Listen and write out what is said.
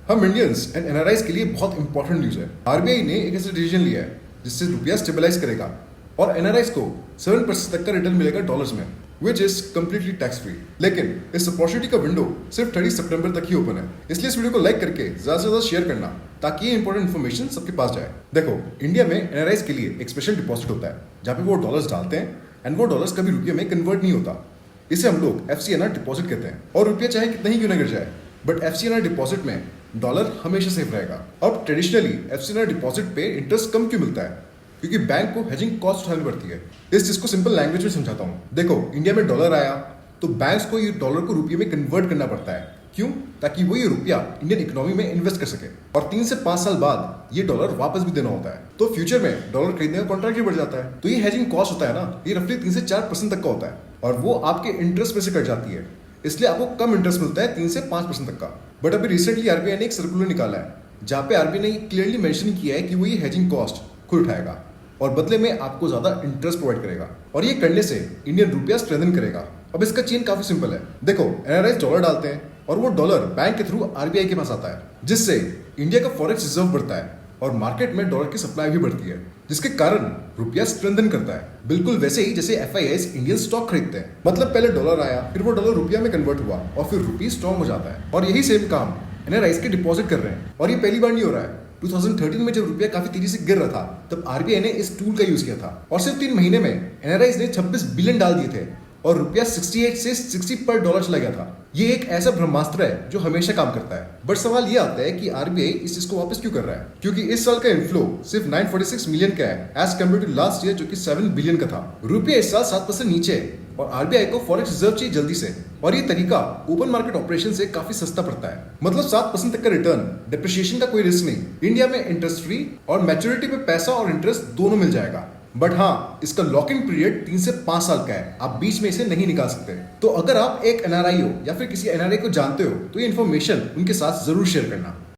हम Indians and NRIs के लिए बहुत इंपॉर्टेंट न्यूज है। आरबीआई ने एक ऐसा डिसीजन लिया है जिससे रुपया स्टेबलाइज करेगा और एनआरआईज को 7% तक का रिटर्न मिलेगा डॉलर्स में, which is completely tax free. लेकिन इस अपॉर्चुनिटी का विंडो सिर्फ 30 सितंबर तक ही ओपन है, इसलिए इस वीडियो को लाइक करके ज्यादा से ज्यादा शेयर करना ताकि ये इंपॉर्टेंट इन्फॉर्मेशन सबके पास जाए। देखो, इंडिया में एनआरआईज के लिए एक स्पेशल डिपॉजिट होता है जहाँ पे वो डॉलर्स डालते हैं एंड वो डॉलर्स कभी रुपये में कन्वर्ट नहीं होता। इसे हम लोग FCNR डिपॉजिट कहते हैं और रुपया चाहे कितना ही क्यों ना गिर जाए, बट FCNR डिपॉजिट में डॉलर हमेशा सेफ रहेगा। अब ट्रेडिशनली FCNR डिपॉजिट पे इंटरेस्ट कम क्यों मिलता है? क्योंकि बैंक को हेजिंग कॉस्ट उठानी पड़ती है। इस चीज को सिंपल लैंग्वेज में समझाता हूँ। देखो, इंडिया में डॉलर आया तो बैंक्स को ये डॉलर को रुपये में कन्वर्ट करना पड़ता है। क्यों? ताकि वो ये रुपया इंडियन इकोनॉमी में इन्वेस्ट कर सके और 3 से 5 साल बाद ये डॉलर वापस भी देना होता है। तो फ्यूचर में डॉलर खरीदने का कॉन्ट्रैक्ट भी बढ़ जाता है। तो ये हेजिंग कॉस्ट होता है ना, ये रफली 3 से 4% तक का होता है और वो आपके इंटरेस्ट में से कट जाती है, इसलिए आपको कम इंटरेस्ट मिलता है 3 से 5% तक का। बट अभी रिसेंटली आरबीआई ने एक सर्कुलर निकाला है जहाँ पे आरबीआई ने क्लियरली मेंशन किया है कि वो ये हेजिंग कॉस्ट खुद उठाएगा और बदले में आपको ज्यादा इंटरेस्ट प्रोवाइड करेगा और ये करने से इंडियन रुपया स्ट्रेंथन करेगा। अब इसका चेन काफी सिंपल है। देखो, एनआरआईज डॉलर डालते हैं और वो डॉलर बैंक के थ्रू आरबीआई के पास आता है, जिससे इंडिया का फॉरेक्स रिजर्व बढ़ता है और मार्केट में डॉलर की सप्लाई भी बढ़ती है, जिसके कारण रुपया स्ट्रेंथन करता है। बिल्कुल वैसे ही जैसे FIIs इंडियन स्टॉक खरीदते हैं। मतलब पहले डॉलर आया, फिर वो डॉलर रुपया में कन्वर्ट हुआ और फिर रुपी स्ट्रॉन्ग हो जाता है। और यही सेम काम एनआरआईज के डिपॉजिट कर रहे हैं और ये पहली बार नहीं हो रहा है। 2013 में जब रुपया काफी तेजी से गिर रहा था तब आरबीआई ने इस टूल का यूज किया था और सिर्फ 3 महीने में एनआरआईज ने 26 बिलियन डाल दिए थे और रुपया 68 से 60 पर डॉलर चला गया था। ये एक ऐसा ब्रह्मास्त्र है जो हमेशा काम करता है। बट सवाल ये आता है कि आरबीआई इस चीज को वापस क्यों कर रहा है? क्योंकि इस साल का इनफ्लो सिर्फ 946 मिलियन का है as compared to last year जो कि 7 बिलियन का था। रुपया इस साल 7% नीचे है और आरबीआई को फॉरेक्स रिजर्व चाहिए जल्दी से, और ये तरीका ओपन मार्केट ऑपरेशन से काफी सस्ता पड़ता है। मतलब 7% तक का रिटर्न, डिप्रिसिएशन का कोई रिस्क नहीं, इंडिया में इंटरेस्ट फ्री और मैच्योरिटी पे पैसा और इंटरेस्ट दोनों मिल जाएगा। बट हाँ, इसका लॉक इन पीरियड 3 से 5 साल का है, आप बीच में इसे नहीं निकाल सकते। तो अगर आप एक एनआरआई हो या फिर किसी एनआरआई को जानते हो तो ये इन्फॉर्मेशन उनके साथ जरूर शेयर करना।